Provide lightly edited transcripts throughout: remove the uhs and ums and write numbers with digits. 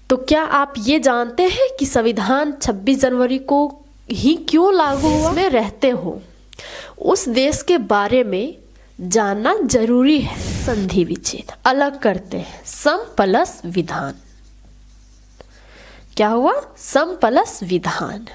तो क्या आप ये जानते हैं कि संविधान 26 जनवरी को ही क्यों लागू हुआ? में रहते हो उस देश के बारे में जानना जरूरी है। संधि विच्छेद अलग करते हैं। सम प्लस विधान। क्या हुआ? सम प्लस विधान।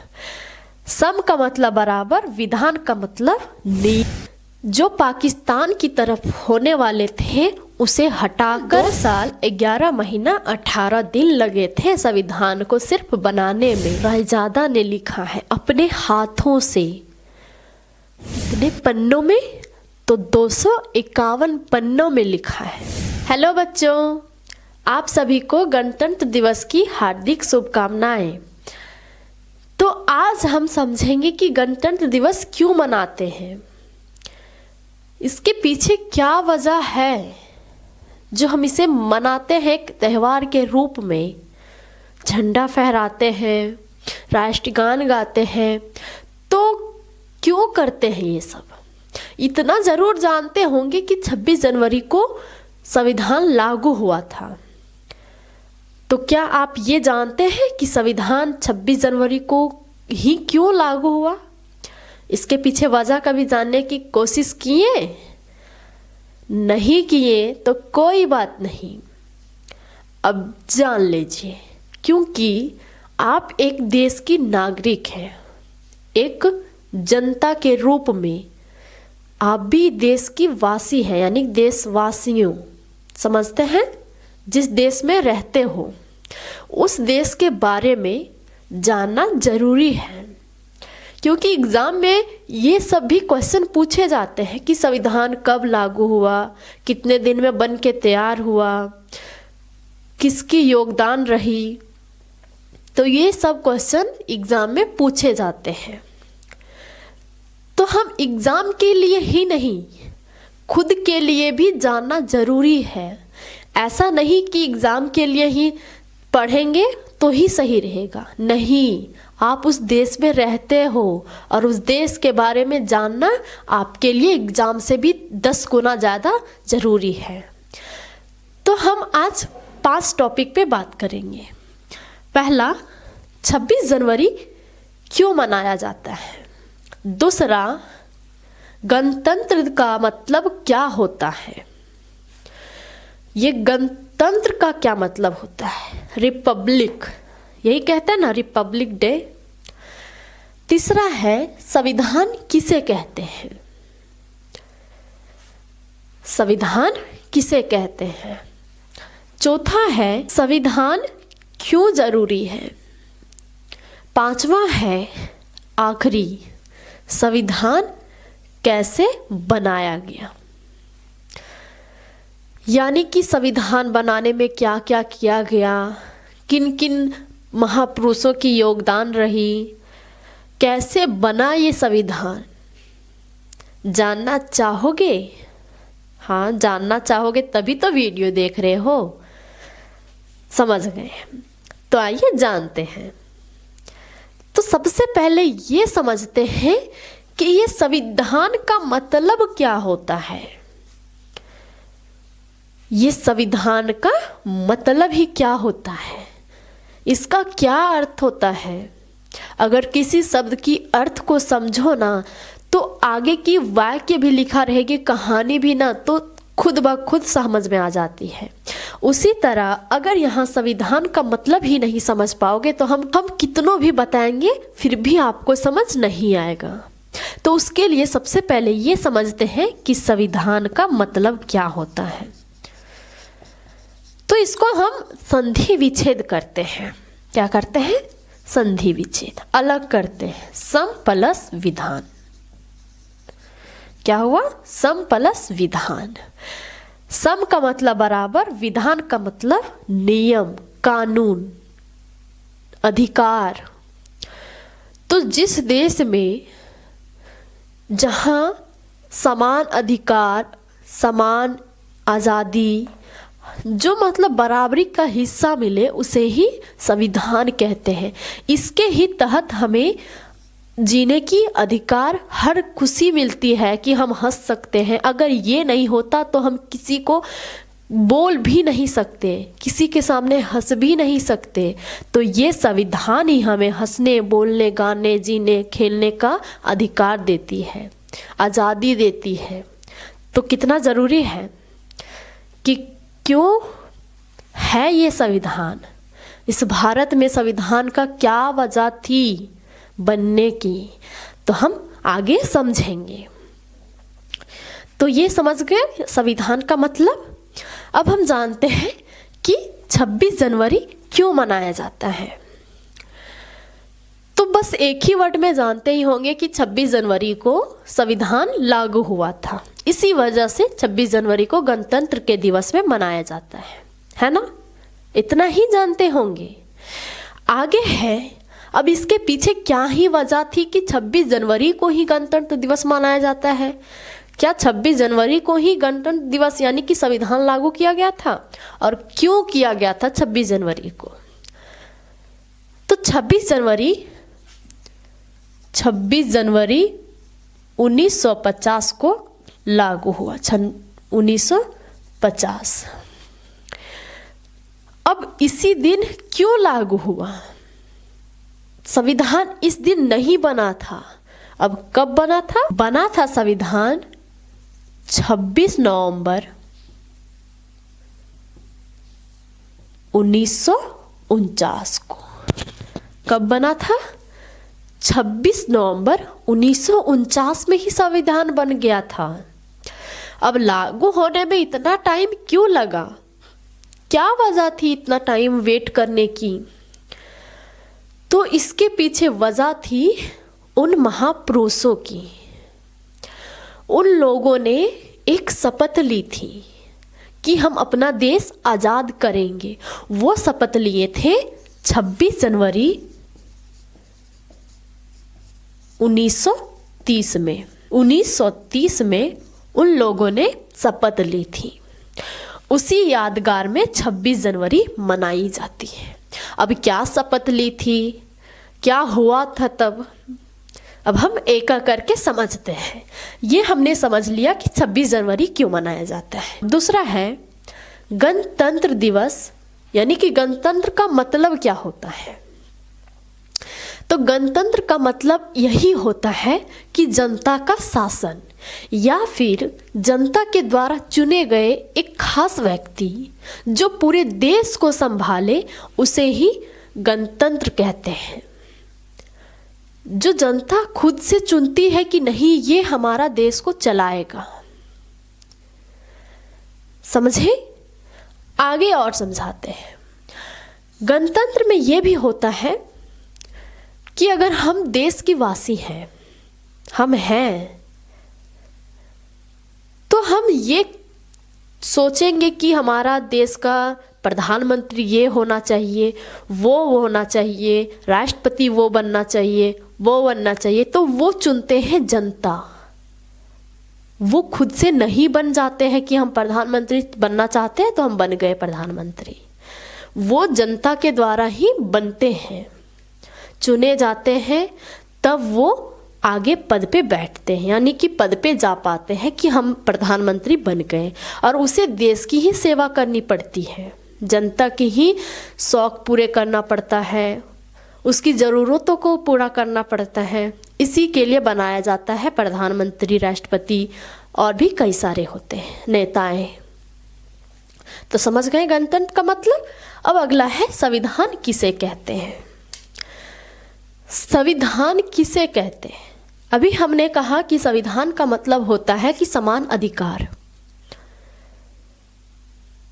सम का मतलब बराबर, विधान का मतलब नियम। जो पाकिस्तान की तरफ होने वाले थे उसे हटाकर 2 साल 11 महीना 18 दिन लगे थे संविधान को सिर्फ बनाने में। शहजादा ने लिखा है अपने हाथों से। कितने पन्नों में? तो 251 पन्नों में लिखा है। हेलो बच्चों, आप सभी को गणतंत्र दिवस की हार्दिक शुभकामनाएं। तो आज हम समझेंगे कि गणतंत्र दिवस क्यों मनाते हैं, इसके पीछे क्या वजह है जो हम इसे मनाते हैं एक त्यौहार के रूप में। झंडा फहराते हैं, राष्ट्रगान गाते हैं, तो क्यों करते हैं ये सब? इतना जरूर जानते होंगे कि 26 जनवरी को संविधान लागू हुआ था। तो क्या आप ये जानते हैं कि संविधान 26 जनवरी को ही क्यों लागू हुआ? इसके पीछे वजह कभी जानने की कोशिश किए? नहीं किए तो कोई बात नहीं, अब जान लीजिए। क्योंकि आप एक देश की नागरिक हैं, एक जनता के रूप में आप भी देश की वासी हैं, यानी देशवासियों समझते हैं। जिस देश में रहते हो उस देश के बारे में जानना जरूरी है, क्योंकि एग्जाम में ये सब भी क्वेश्चन पूछे जाते हैं कि संविधान कब लागू हुआ, कितने दिन में बन के तैयार हुआ, किसकी योगदान रही। तो ये सब क्वेश्चन एग्जाम में पूछे जाते हैं। तो हम एग्जाम के लिए ही नहीं, खुद के लिए भी जानना जरूरी है। ऐसा नहीं कि एग्जाम के लिए ही पढ़ेंगे तो ही सही रहेगा, नहीं। आप उस देश में रहते हो और उस देश के बारे में जानना आपके लिए एग्जाम से भी 10 गुना ज़्यादा जरूरी है। तो हम आज 5 टॉपिक पे बात करेंगे। पहला, 26 जनवरी क्यों मनाया जाता है। दूसरा, गणतंत्र का मतलब क्या होता है। ये गणतंत्र का क्या मतलब होता है। रिपब्लिक, यही कहते हैं ना, रिपब्लिक डे। तीसरा है, संविधान किसे कहते हैं। संविधान किसे कहते हैं। चौथा है, संविधान क्यों जरूरी है। पांचवा है, आखिरी, संविधान कैसे बनाया गया, यानी कि संविधान बनाने में क्या क्या किया गया, किन किन महापुरुषों की योगदान रही, कैसे बना ये संविधान। जानना चाहोगे? हाँ, जानना चाहोगे तभी तो वीडियो देख रहे हो, समझ गए। तो आइए जानते हैं। तो सबसे पहले ये समझते हैं कि ये संविधान का मतलब क्या होता है। ये संविधान का मतलब ही क्या होता है, इसका क्या अर्थ होता है। अगर किसी शब्द की अर्थ को समझो ना तो आगे की वाक्य भी लिखा रहेगी, कहानी भी ना, तो खुद ब खुद समझ में आ जाती है। उसी तरह अगर यहाँ संविधान का मतलब ही नहीं समझ पाओगे तो हम कितनों भी बताएंगे फिर भी आपको समझ नहीं आएगा। तो उसके लिए सबसे पहले ये समझते हैं कि संविधान का मतलब क्या होता है। तो इसको हम संधि विच्छेद करते हैं। क्या करते हैं? संधि विच्छेद अलग करते हैं। सम प्लस विधान। क्या हुआ? सम प्लस विधान। सम का मतलब बराबर, विधान का मतलब नियम, कानून, अधिकार। तो जिस देश में जहां समान अधिकार, समान आज़ादी, जो मतलब बराबरी का हिस्सा मिले उसे ही संविधान कहते हैं। इसके ही तहत हमें जीने की अधिकार, हर खुशी मिलती है कि हम हंस सकते हैं। अगर ये नहीं होता तो हम किसी को बोल भी नहीं सकते, किसी के सामने हंस भी नहीं सकते, तो ये संविधान ही हमें हंसने, बोलने, गाने, जीने, खेलने का अधिकार देती है, आज़ादी देती है। तो कितना ज़रूरी है कि क्यों है ये संविधान, इस भारत में संविधान का क्या वजह थी बनने की, तो हम आगे समझेंगे। तो ये समझ गए संविधान का मतलब। अब हम जानते हैं कि 26 जनवरी क्यों मनाया जाता है। तो बस एक ही वर्ड में जानते ही होंगे कि 26 जनवरी को संविधान लागू हुआ था, इसी वजह से 26 जनवरी को गणतंत्र के दिवस में मनाया जाता है ना? इतना ही जानते होंगे। आगे है, अब इसके पीछे क्या ही वजह थी कि 26 जनवरी को ही गणतंत्र दिवस मनाया जाता है। क्या 26 जनवरी को ही गणतंत्र दिवस यानी कि संविधान लागू किया गया था? और क्यों किया गया था 26 जनवरी को? तो 26 जनवरी 1950 को लागू हुआ, 1950। अब इसी दिन क्यों लागू हुआ? संविधान इस दिन नहीं बना था। अब कब बना था? बना था संविधान 26 नवंबर 1949 को। कब बना था? 26 नवंबर 1949 में ही संविधान बन गया था। अब लागू होने में इतना टाइम क्यों लगा? क्या वजह थी इतना टाइम वेट करने की? तो इसके पीछे वजह थी उन महापुरुषों की। उन लोगों ने एक शपथ ली थी कि हम अपना देश आज़ाद करेंगे। वो शपथ लिए थे 26 जनवरी 1930 में। 1930 में उन लोगों ने शपथ ली थी। उसी यादगार में 26 जनवरी मनाई जाती है। अब क्या शपथ ली थी, क्या हुआ था तब? अब हम एक एक करके समझते हैं। ये हमने समझ लिया कि 26 जनवरी क्यों मनाया जाता है। दूसरा है गणतंत्र दिवस, यानी कि गणतंत्र का मतलब क्या होता है? तो गणतंत्र का मतलब यही होता है कि जनता का शासन या फिर जनता के द्वारा चुने गए एक खास व्यक्ति जो पूरे देश को संभाले, उसे ही गणतंत्र कहते हैं। जो जनता खुद से चुनती है कि नहीं ये हमारा देश को चलाएगा। समझे? आगे और समझाते हैं। गणतंत्र में यह भी होता है कि अगर हम देश के वासी हैं, हम हैं, तो हम ये सोचेंगे कि हमारा देश का प्रधानमंत्री ये होना चाहिए, वो होना चाहिए, राष्ट्रपति वो बनना चाहिए, वो बनना चाहिए। तो वो चुनते हैं जनता। वो खुद से नहीं बन जाते हैं कि हम प्रधानमंत्री बनना चाहते हैं तो हम बन गए प्रधानमंत्री। वो जनता के द्वारा ही बनते हैं, चुने जाते हैं, तब वो आगे पद पे बैठते हैं, यानी कि पद पे जा पाते हैं कि हम प्रधानमंत्री बन गए। और उसे देश की ही सेवा करनी पड़ती है, जनता की ही शौक पूरे करना पड़ता है, उसकी ज़रूरतों को पूरा करना पड़ता है। इसी के लिए बनाया जाता है प्रधानमंत्री, राष्ट्रपति और भी कई सारे होते हैं नेताएं। तो समझ गए गणतंत्र का मतलब। अब अगला है संविधान किसे कहते हैं। संविधान किसे कहते हैं? अभी हमने कहा कि संविधान का मतलब होता है कि समान अधिकार।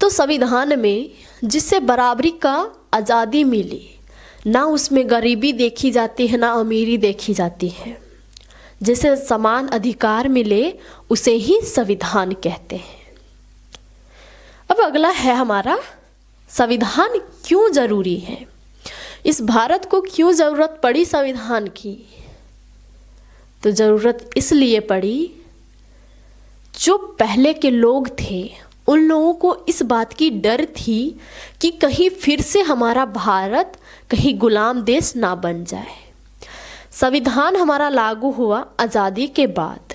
तो संविधान में जिससे बराबरी का आज़ादी मिली, ना उसमें गरीबी देखी जाती है, ना अमीरी देखी जाती है, जिसे समान अधिकार मिले उसे ही संविधान कहते हैं। अब अगला है हमारा संविधान क्यों जरूरी है। इस भारत को क्यों ज़रूरत पड़ी संविधान की? तो ज़रूरत इसलिए पड़ी, जो पहले के लोग थे उन लोगों को इस बात की डर थी कि कहीं फिर से हमारा भारत कहीं गुलाम देश ना बन जाए। संविधान हमारा लागू हुआ आज़ादी के बाद।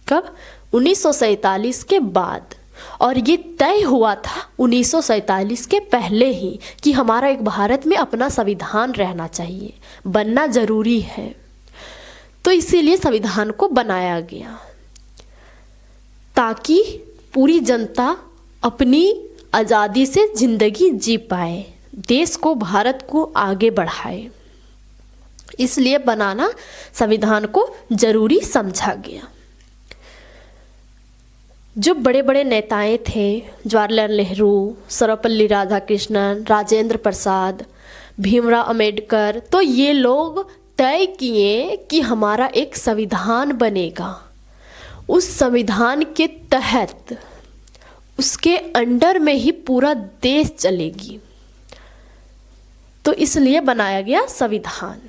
कब? 1947 के बाद। और ये तय हुआ था 1947 के पहले ही कि हमारा एक भारत में अपना संविधान रहना चाहिए, बनना जरूरी है। तो इसीलिए संविधान को बनाया गया ताकि पूरी जनता अपनी आज़ादी से जिंदगी जी पाए, देश को, भारत को आगे बढ़ाए। इसलिए बनाना संविधान को जरूरी समझा गया। जो बड़े बड़े नेताएं थे, जवाहरलाल नेहरू, सर्वपल्ली राधाकृष्णन, राजेंद्र प्रसाद, भीमराव अंबेडकर, तो ये लोग तय किए कि हमारा एक संविधान बनेगा। उस संविधान के तहत उसके अंडर में ही पूरा देश चलेगी। तो इसलिए बनाया गया संविधान।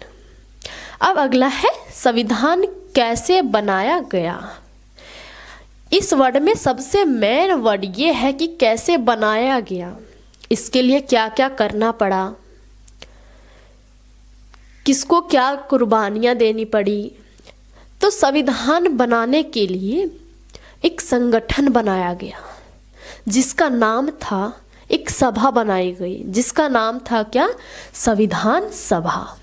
अब अगला है संविधान कैसे बनाया गया। इस वर्ड में सबसे मेन वर्ड ये है कि कैसे बनाया गया, इसके लिए क्या क्या करना पड़ा, किसको क्या कुर्बानियां देनी पड़ी। तो संविधान बनाने के लिए एक संगठन बनाया गया जिसका नाम था, एक सभा बनाई गई जिसका नाम था क्या, संविधान सभा।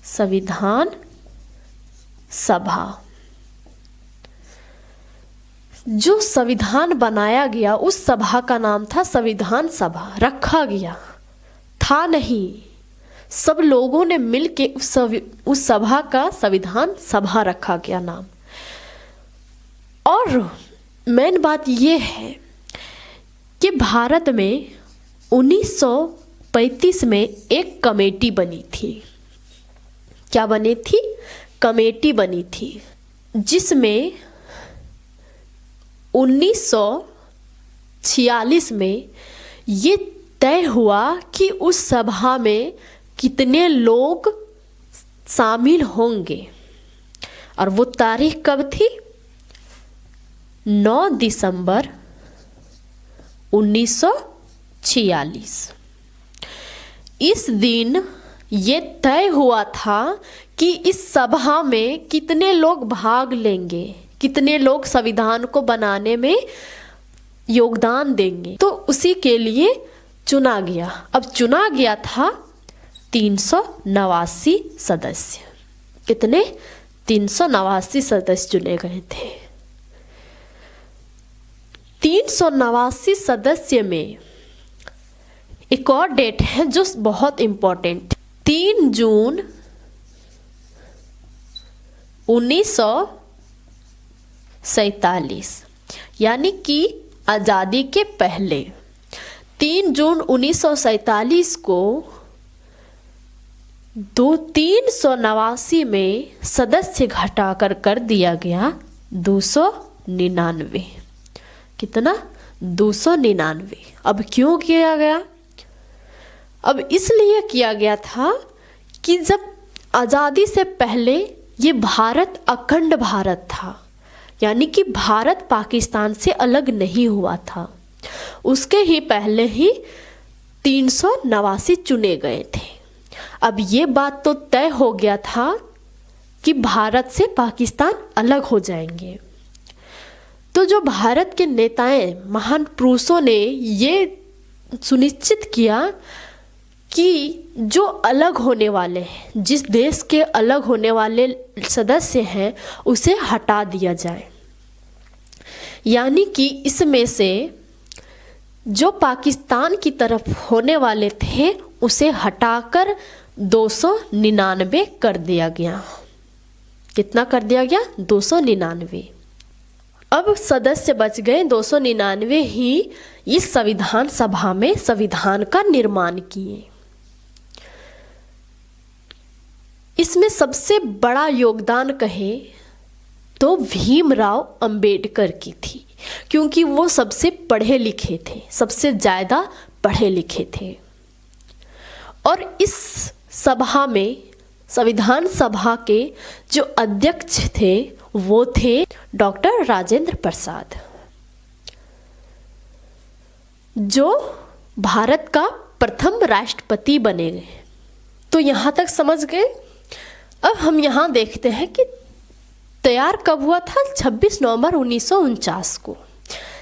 संविधान सभा। जो संविधान बनाया गया उस सभा का नाम था संविधान सभा। रखा गया था नहीं, सब लोगों ने मिलके उस सभा का संविधान सभा रखा गया नाम। और मेन बात यह है कि भारत में 1935 में एक कमेटी बनी थी। क्या बनी थी? कमेटी बनी थी, जिसमें 1946 में ये तय हुआ कि उस सभा में कितने लोग शामिल होंगे। और वो तारीख कब थी? 9 दिसंबर 1946। इस दिन ये तय हुआ था कि इस सभा में कितने लोग भाग लेंगे, कितने लोग संविधान को बनाने में योगदान देंगे। तो उसी के लिए चुना गया। अब चुना गया था 389 सदस्य। कितने? 389 सदस्य चुने गए थे। 389 सदस्य में एक और डेट है जो बहुत इंपॉर्टेंट। 3 जून 1947, यानी कि आज़ादी के पहले 3 जून 1947 को 389 में सदस्य घटाकर कर दिया गया 299। कितना? 299। अब क्यों किया गया? अब इसलिए किया गया था कि जब आज़ादी से पहले ये भारत अखंड भारत था, यानी कि भारत पाकिस्तान से अलग नहीं हुआ था। उसके ही पहले ही 389 चुने गए थे। अब ये बात तो तय हो गया था कि भारत से पाकिस्तान अलग हो जाएंगे। तो जो भारत के नेताएं, महान पुरुषों ने ये सुनिश्चित किया कि जो अलग होने वाले हैं, जिस देश के अलग होने वाले सदस्य हैं, उसे हटा दिया जाए। यानी कि इसमें से जो पाकिस्तान की तरफ होने वाले थे उसे हटाकर 299 कर दिया गया। कितना कर दिया गया? 299। अब सदस्य बच गए 299 ही इस संविधान सभा में संविधान का निर्माण किए। इसमें सबसे बड़ा योगदान कहे तो भीमराव अंबेडकर की थी, क्योंकि वो सबसे पढ़े लिखे थे, सबसे ज़्यादा पढ़े लिखे थे। और इस सभा में, संविधान सभा के जो अध्यक्ष थे वो थे डॉक्टर राजेंद्र प्रसाद, जो भारत का प्रथम राष्ट्रपति बने गए। तो यहाँ तक समझ गए। अब हम यहाँ देखते हैं कि तैयार कब हुआ था? 26 नवंबर 1949 को।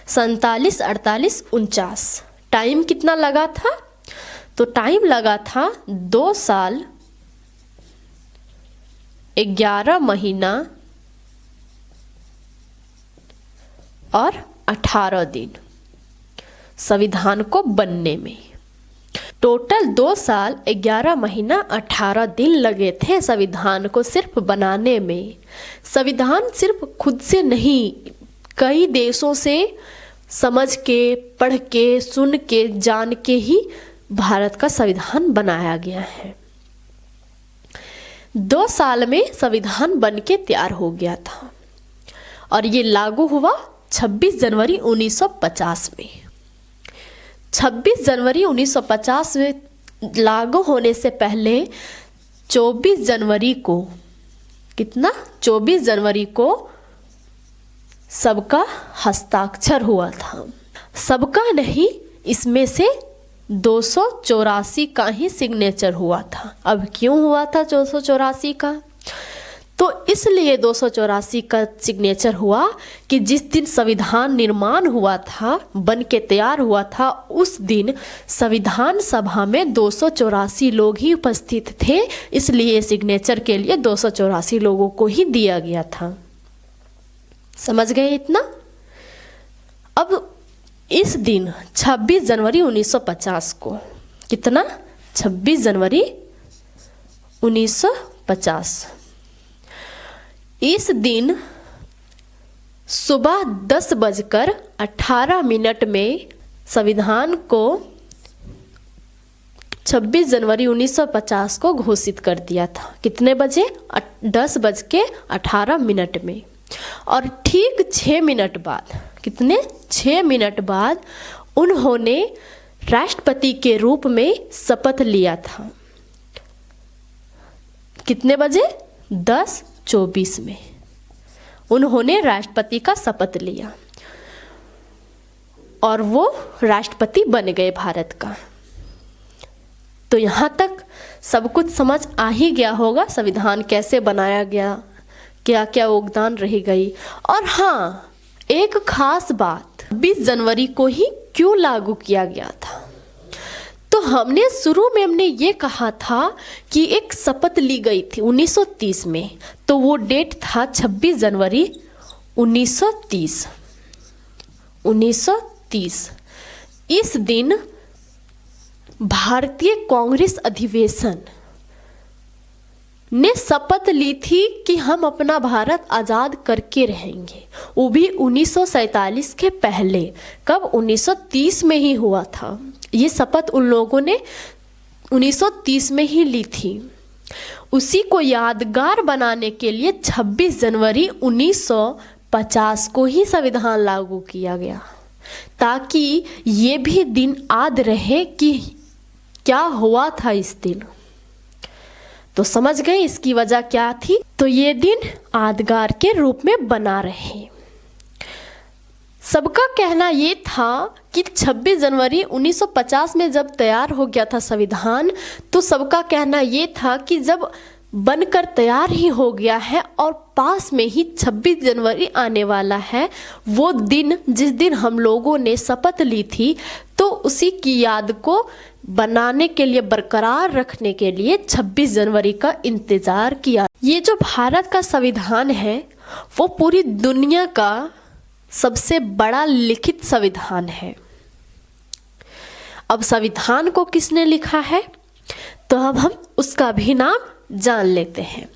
47, 48, 49। टाइम कितना लगा था? तो टाइम लगा था 2 साल 11 महीना और 18 दिन संविधान को बनने में। टोटल 2 साल 11 महीना 18 दिन लगे थे संविधान को सिर्फ बनाने में। संविधान सिर्फ खुद से नहीं, कई देशों से समझ के, पढ़ के, सुन के, जान के ही भारत का संविधान बनाया गया है। 2 साल में संविधान बन के तैयार हो गया था और ये लागू हुआ 26 जनवरी 1950 में। 26 जनवरी 1950 में लागू होने से पहले 24 जनवरी को, कितना? 24 जनवरी को सबका हस्ताक्षर हुआ था। सबका नहीं, इसमें से 284 का ही सिग्नेचर हुआ था। अब क्यों हुआ था 284 का? तो इसलिए 284 का सिग्नेचर हुआ कि जिस दिन संविधान निर्माण हुआ था, बन के तैयार हुआ था, उस दिन संविधान सभा में 284 लोग ही उपस्थित थे। इसलिए सिग्नेचर के लिए 284 लोगों को ही दिया गया था। समझ गए इतना? अब इस दिन 26 जनवरी 1950 को, कितना? 26 जनवरी 1950, इस दिन सुबह 10:18 में संविधान को 26 जनवरी 1950 को घोषित कर दिया था। कितने बजे? 10:18 में। और ठीक 6 मिनट बाद, कितने? 6 मिनट बाद उन्होंने राष्ट्रपति के रूप में शपथ लिया था। कितने बजे? 10:24 में उन्होंने राष्ट्रपति का शपथ लिया और वो राष्ट्रपति बन गए भारत का। तो यहाँ तक सब कुछ समझ आ ही गया होगा संविधान कैसे बनाया गया, क्या क्या योगदान रह गई। और हाँ, एक खास बात, 20 जनवरी को ही क्यों लागू किया गया था? तो शुरू में हमने ये कहा था कि एक शपथ ली गई थी 1930 में, तो वो डेट था 26 जनवरी 1930। 1930 इस दिन भारतीय कांग्रेस अधिवेशन ने शपथ ली थी कि हम अपना भारत आज़ाद करके रहेंगे। वो भी 1947 के पहले। कब? 1930 में ही हुआ था। ये शपथ उन लोगों ने 1930 में ही ली थी। उसी को यादगार बनाने के लिए 26 जनवरी 1950 को ही संविधान लागू किया गया, ताकि ये भी दिन याद रहे कि क्या हुआ था इस दिन। तो समझ गए इसकी वजह क्या थी? तो ये दिन यादगार के रूप में बना रहे। सबका कहना ये था कि 26 जनवरी 1950 में जब तैयार हो गया था संविधान, तो सबका कहना ये था कि जब बनकर तैयार ही हो गया है और पास में ही 26 जनवरी आने वाला है, वो दिन जिस दिन हम लोगों ने शपथ ली थी, तो उसी की याद को बनाने के लिए, बरकरार रखने के लिए 26 जनवरी का इंतजार किया। ये जो भारत का संविधान है वो पूरी दुनिया का सबसे बड़ा लिखित संविधान है। अब संविधान को किसने लिखा है, तो अब हम उसका भी नाम जान लेते हैं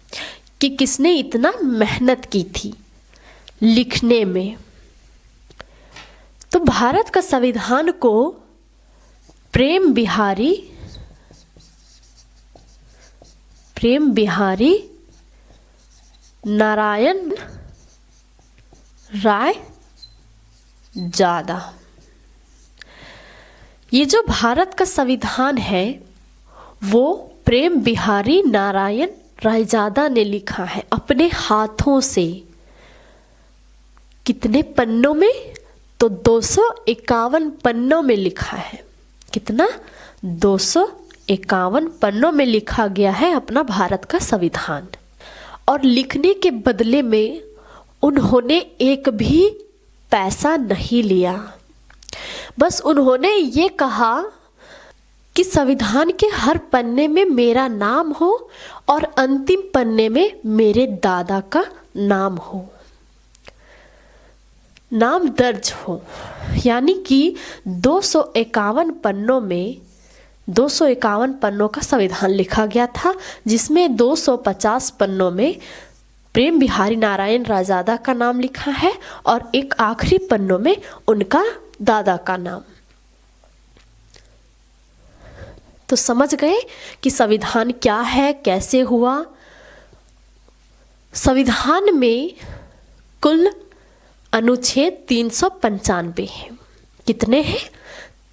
कि किसने इतना मेहनत की थी लिखने में। तो भारत का संविधान को प्रेम बिहारी नारायण राय ज़्यादा, ये जो भारत का संविधान है वो प्रेम बिहारी नारायण रायजादा ने लिखा है अपने हाथों से। कितने पन्नों में? तो 251 पन्नों में लिखा है। कितना? 251 पन्नों में लिखा गया है अपना भारत का संविधान। और लिखने के बदले में उन्होंने एक भी पैसा नहीं लिया। बस उन्होंने ये कहा कि संविधान के हर पन्ने में मेरा नाम हो और अंतिम पन्ने में मेरे दादा का नाम हो, नाम दर्ज हो। यानी कि 251 पन्नों में 251 पन्नों का संविधान लिखा गया था, जिसमें 250 पन्नों में प्रेम बिहारी नारायण रायजादा का नाम लिखा है और एक आखिरी पन्नों में उनका दादा का नाम। तो समझ गए कि संविधान क्या है, कैसे हुआ। संविधान में कुल अनुच्छेद 395 है। कितने हैं?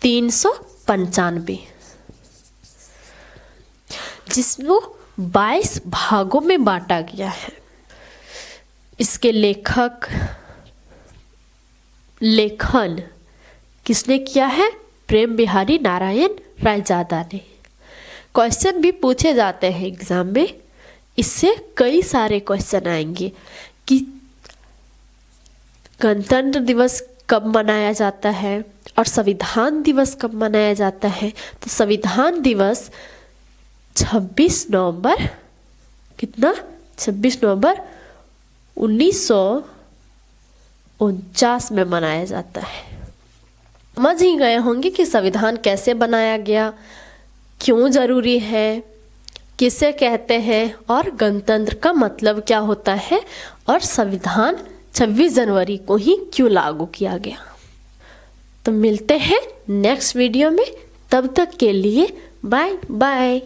395, जिसको 22 भागों में बांटा गया है। इसके लेखन किसने किया है? प्रेम बिहारी नारायण रायजादा ने। क्वेश्चन भी पूछे जाते हैं एग्जाम में, इससे कई सारे क्वेश्चन आएंगे कि गणतंत्र दिवस कब मनाया जाता है और संविधान दिवस कब मनाया जाता है। तो संविधान दिवस 26 नवंबर 1949 में मनाया जाता है। समझ ही गए होंगे कि संविधान कैसे बनाया गया, क्यों जरूरी है, किसे कहते हैं और गणतंत्र का मतलब क्या होता है और संविधान 26 जनवरी को ही क्यों लागू किया गया। तो मिलते हैं नेक्स्ट वीडियो में, तब तक के लिए बाय बाय।